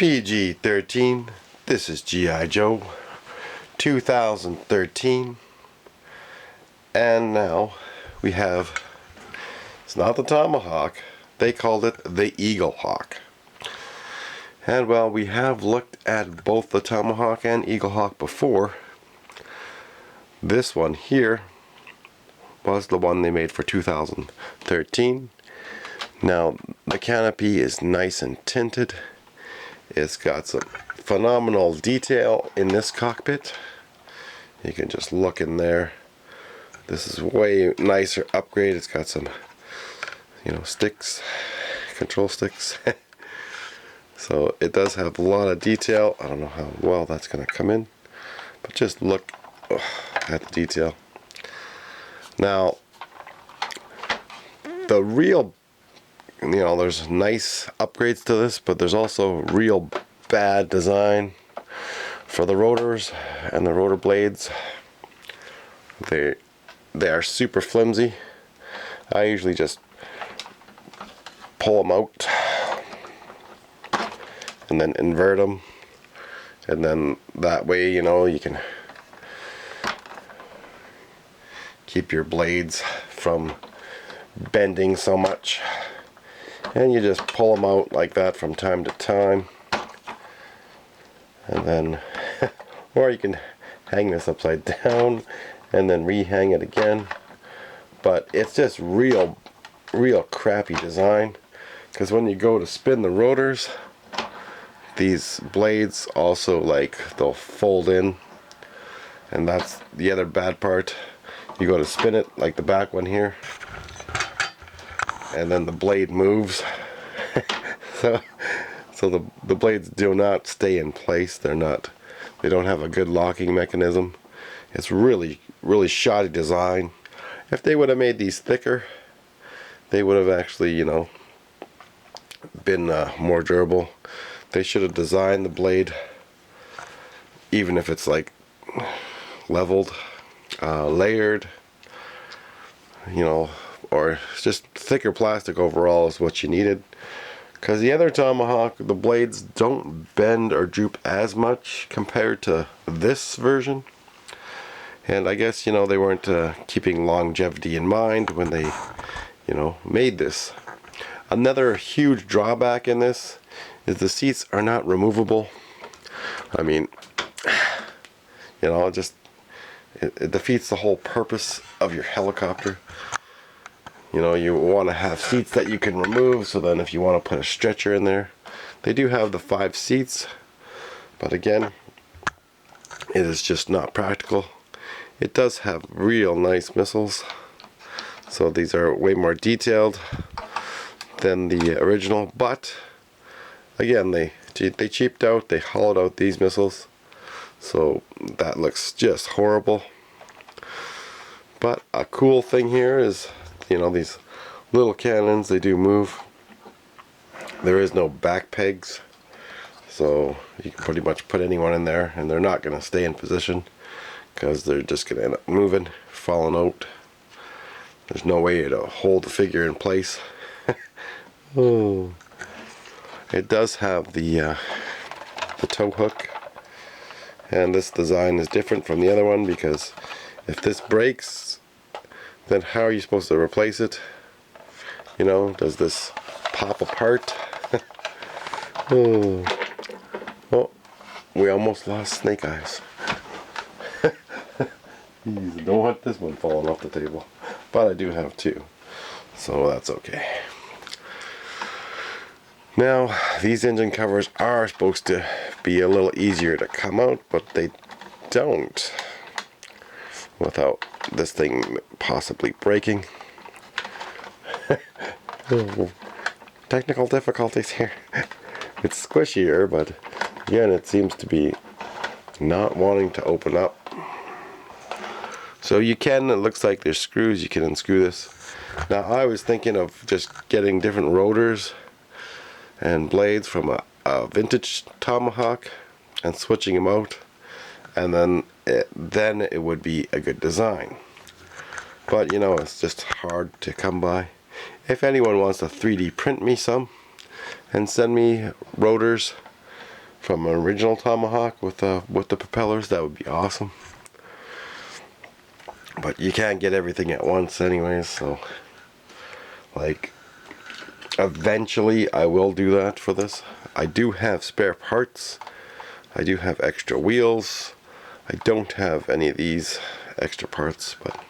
PG-13, this is G.I. Joe, 2013, and now we have, it's not the Tomahawk, they called it the Eaglehawk. And well, we have looked at both the Tomahawk and Eaglehawk before. This one here was the one they made for 2013. Now, the canopy is nice and tinted. It's got some phenomenal detail in this cockpit. You can just look in there. This is way nicer upgrade. It's got some, sticks, control sticks. So it does have a lot of detail. I don't know how well that's going to come in, but just look at the detail. Now, the real, there's nice upgrades to this, but there's also real bad design for the rotors and the rotor blades. They are super flimsy. I usually just pull them out and then invert them, and then that way you can keep your blades from bending so much. And you just pull them out like that from time to time, and then or you can hang this upside down and then re-hang it again. But it's just real crappy design, because when you go to spin the rotors, these blades also, they'll fold in, and that's the other bad part. You go to spin it, like the back one here, and then the blade moves. so the blades do not stay in place. They don't have a good locking mechanism. It's really shoddy design. If they would have made these thicker, they would have actually been more durable. They should have designed the blade, even if it's leveled, layered, or just thicker plastic overall is what you needed. Because the other Tomahawk, the blades don't bend or droop as much compared to this version. And I guess, they weren't keeping longevity in mind when they, made this. Another huge drawback in this is the seats are not removable. I mean, it defeats the whole purpose of your helicopter. You want to have seats that you can remove, so then if you want to put a stretcher in there. They do have the 5 seats, but again, it is just not practical. It does have real nice missiles, so these are way more detailed than the original, but again, they cheaped out, they hollowed out these missiles, so that looks just horrible. But a cool thing here is, these little cannons, they do move. There is no back pegs, so you can pretty much put anyone in there and they're not going to stay in position, because they're just going to end up moving, falling out. There's no way to hold the figure in place. Oh. It does have the tow hook, and this design is different from the other one, because if this breaks, then how are you supposed to replace it? Does this pop apart? Oh, we almost lost Snake Eyes. Don't want this one falling off the table, but I do have 2, so that's okay. Now, these engine covers are supposed to be a little easier to come out, but they don't, without this thing possibly breaking. Technical difficulties here. It's squishier, but again, it seems to be not wanting to open up. So it looks like there's screws, you can unscrew this. Now, I was thinking of just getting different rotors and blades from a vintage Tomahawk and switching them out, and then it would be a good design. But it's just hard to come by. If anyone wants to 3D print me some and send me rotors from an original Tomahawk with the propellers, that would be awesome. But you can't get everything at once anyways, so like eventually I will do that for this. I do have spare parts. I do have extra wheels. I don't have any of these extra parts, but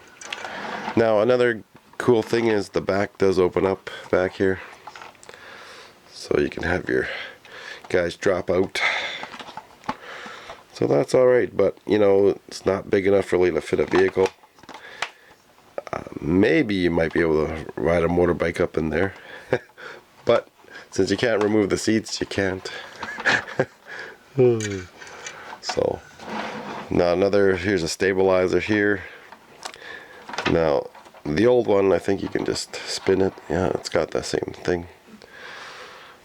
now another cool thing is the back does open up back here, so you can have your guys drop out. So that's alright, but you know, it's not big enough really to fit a vehicle. Maybe you might be able to ride a motorbike up in there. But since you can't remove the seats, you can't. So now here's a stabilizer here. Now the old one, I think you can just spin it. Yeah, it's got the same thing.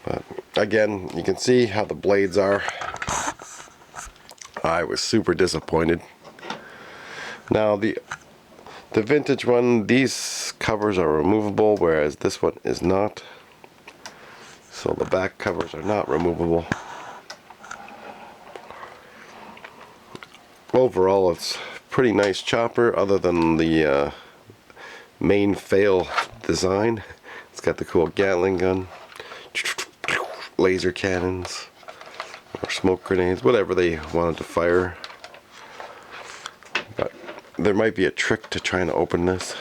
But again, you can see how the blades are. I was super disappointed. Now the vintage one, these covers are removable, whereas this one is not. So the back covers are not removable. Overall, it's a pretty nice chopper, other than the main fail design. It's got the cool Gatling gun, laser cannons, or smoke grenades, whatever they wanted to fire. But there might be a trick to trying to open this.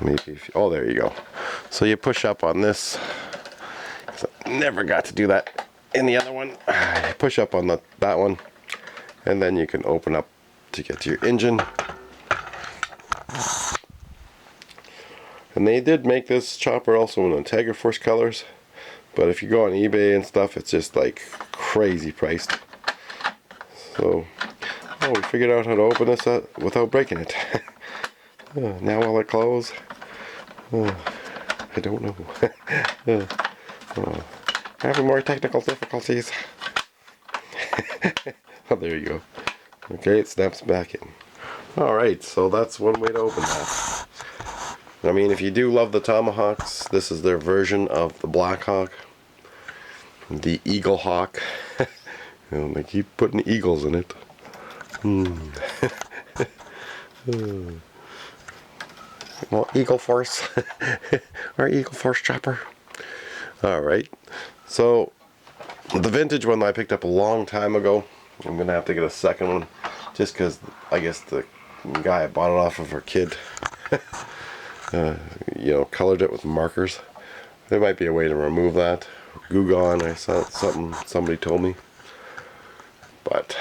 Maybe oh, there you go. So you push up on this. I never got to do that in the other one. You push up on that one, and then you can open up to get to your engine. And they did make this chopper also in Integra Force colors, but if you go on eBay and stuff, it's just like crazy priced. So, oh, we figured out how to open this up without breaking it. Now will it close? I don't know. Having more technical difficulties. Oh, there you go. Okay, it snaps back in. Alright, so that's one way to open that. I mean, if you do love the Tomahawks, this is their version of the Blackhawk. The Eaglehawk. You know, they keep putting eagles in it. Well, Eagle Force. Our Eagle Force chopper. Alright, so the vintage one that I picked up a long time ago, I'm going to have to get a second one, just because I guess the guy I bought it off of, her kid, you know, colored it with markers. There might be a way to remove that. Goo-Gone, I saw something somebody told me. But,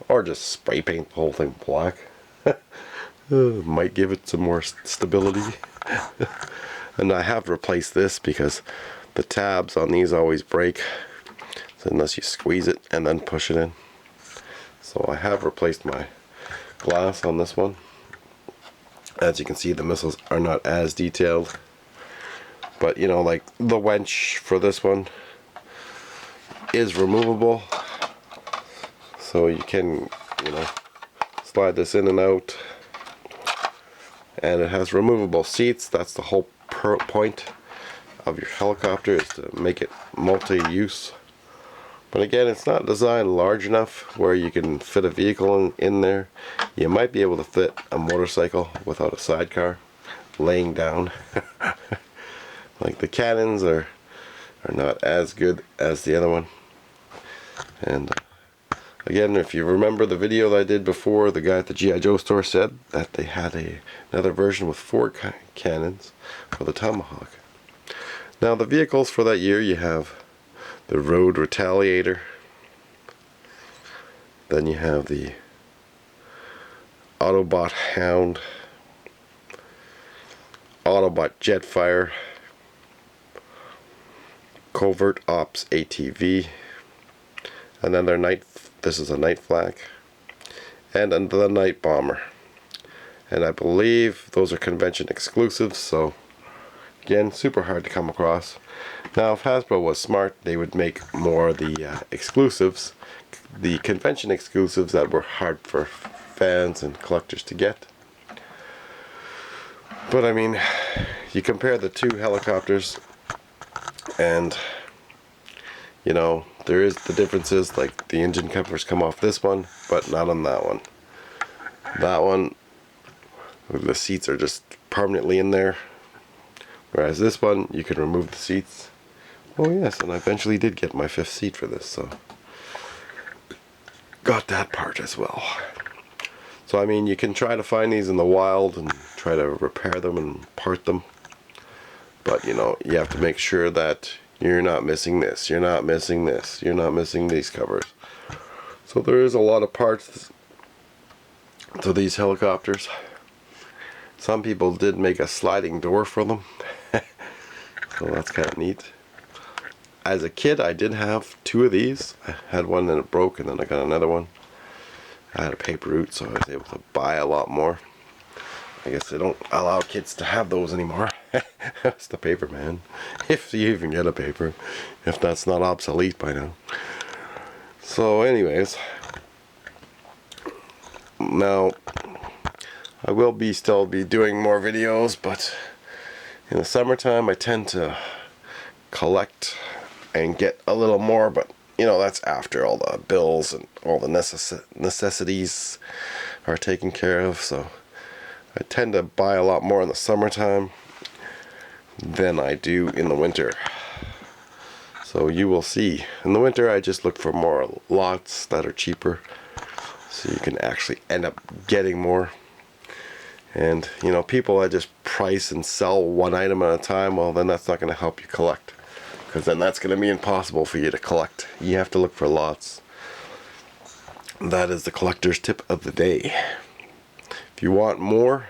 or just spray paint the whole thing black. Might give it some more stability. And I have replaced this because the tabs on these always break, so unless you squeeze it and then push it in. So I have replaced my glass on this one. As you can see, the missiles are not as detailed, but you know, like the wench for this one is removable, so you can, you know, slide this in and out. And it has removable seats. That's the whole point of your helicopter, is to make it multi-use. But again, it's not designed large enough where you can fit a vehicle in there. You might be able to fit a motorcycle without a sidecar laying down. Like the cannons are not as good as the other one. And again, if you remember the video that I did before, the guy at the G.I.Joe store said that they had another version with 4 cannons for the Tomahawk. Now the vehicles for that year, you have the Road Retaliator, then you have the Autobot Hound, Autobot Jetfire, Covert Ops ATV, and then this is a Night Flak, and then the Night Bomber. And I believe those are convention exclusives, so again, super hard to come across. Now, if Hasbro was smart, they would make more of the exclusives, the convention exclusives that were hard for fans and collectors to get. But I mean, you compare the two helicopters, and You know, there is the differences, like the engine covers come off this one, but not on that one. That one, the seats are just permanently in there. Whereas this one, you can remove the seats. Oh yes, and I eventually did get my 5th seat for this, so got that part as well. So I mean, you can try to find these in the wild and try to repair them and part them. But you know, you have to make sure that you're not missing this, you're not missing this, you're not missing these covers. So there is a lot of parts to these helicopters. Some people did make a sliding door for them. So that's kind of neat. As a kid, I did have 2 of these. I had one and it broke, and then I got another one. I had a paper route, so I was able to buy a lot more. I guess they don't allow kids to have those anymore. That's the paper man. If you even get a paper. If that's not obsolete by now. So anyways. Now, I will still be doing more videos, but in the summertime I tend to collect and get a little more, but you know, that's after all the bills and all the necessities are taken care of. So I tend to buy a lot more in the summertime than I do in the winter. So you will see. In the winter I just look for more lots that are cheaper, so you can actually end up getting more. And you know, people that just price and sell one item at a time, well then that's not going to help you collect, because then that's going to be impossible for you to collect. You have to look for lots. That is the collector's tip of the day. If you want more,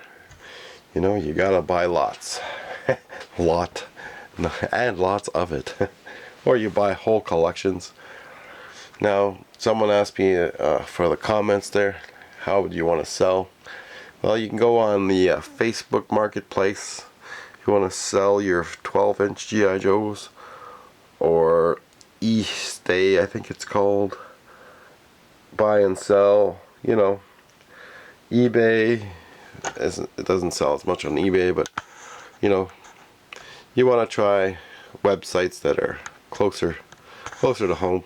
you know, you gotta buy lots. And lots of it. Or you buy whole collections. Now, someone asked me for the comments there, how would you want to sell? Well, you can go on the Facebook Marketplace if you want to sell your 12-inch G.I. Joes, or eStay, I think it's called. Buy and sell, you know. eBay, it doesn't sell as much on eBay, but you know, you want to try websites that are closer to home.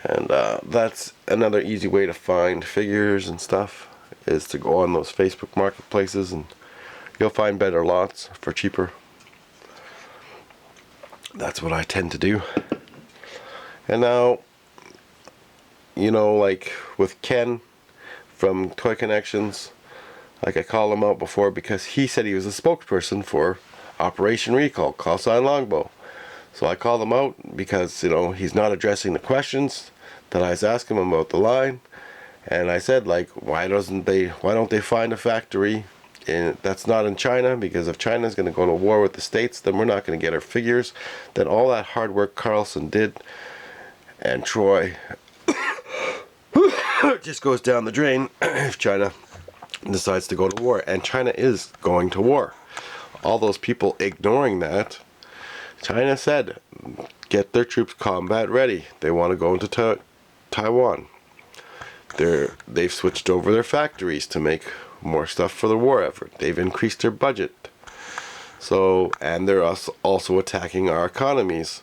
And that's another easy way to find figures and stuff, is to go on those Facebook marketplaces, and you'll find better lots for cheaper. That's what I tend to do. And now, you know, like with Ken from Toy Connections, like I called him out before because he said he was a spokesperson for Operation Recall, call sign Longbow. So I called him out because, you know, he's not addressing the questions that I was asking him about the line. And I said, like, why don't they find a factory that's not in China? Because if China's going to go to war with the States, then we're not going to get our figures. Then all that hard work Carlson did and Troy just goes down the drain if China decides to go to war. And China is going to war. All those people ignoring that, China said, get their troops combat ready. They want to go into Taiwan. They've switched over their factories to make more stuff for the war effort. They've increased their budget. So, and they're also attacking our economies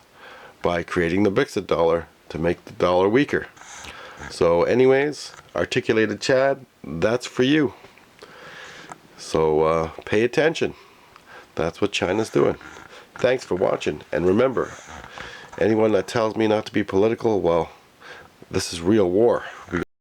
by creating the Brexit dollar to make the dollar weaker. So anyways, Articulated Chad, that's for you. So pay attention. That's what China's doing. Thanks for watching. And remember, anyone that tells me not to be political, well, this is real war.